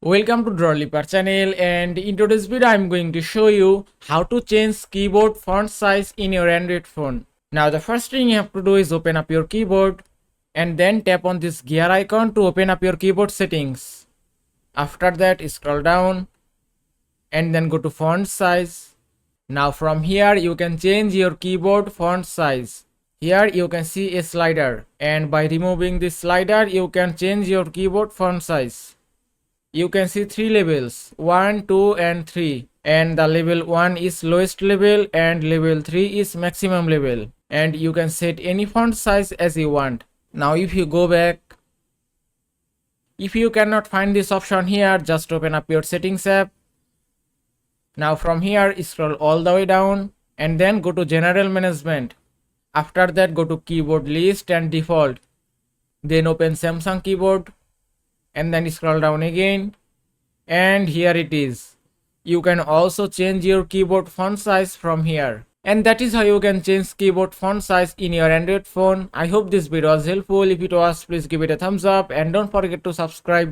Welcome to Drawliper channel, and in today's video I'm going to show you how to change keyboard font size in your Android phone. Now the first thing you have to do is open up your keyboard and then tap on this gear icon to open up your keyboard settings. After that scroll down and then go to font size. Now from here you can change your keyboard font size. Here you can see a slider, and by removing this slider you can change your keyboard font size. You can see three levels 1, 2 and 3, and the level 1 is lowest level and level 3 is maximum level, and you can set any font size as you want. Now if you go back, if you cannot find this option here, just open up your settings app. Now from here scroll all the way down and then go to general management. After that go to keyboard list and default, then open Samsung keyboard and then scroll down again, and here it is. You can also change your keyboard font size from here, and that is how you can change keyboard font size in your Android phone. I hope this video was helpful. If it was, please give it a thumbs up and don't forget to subscribe.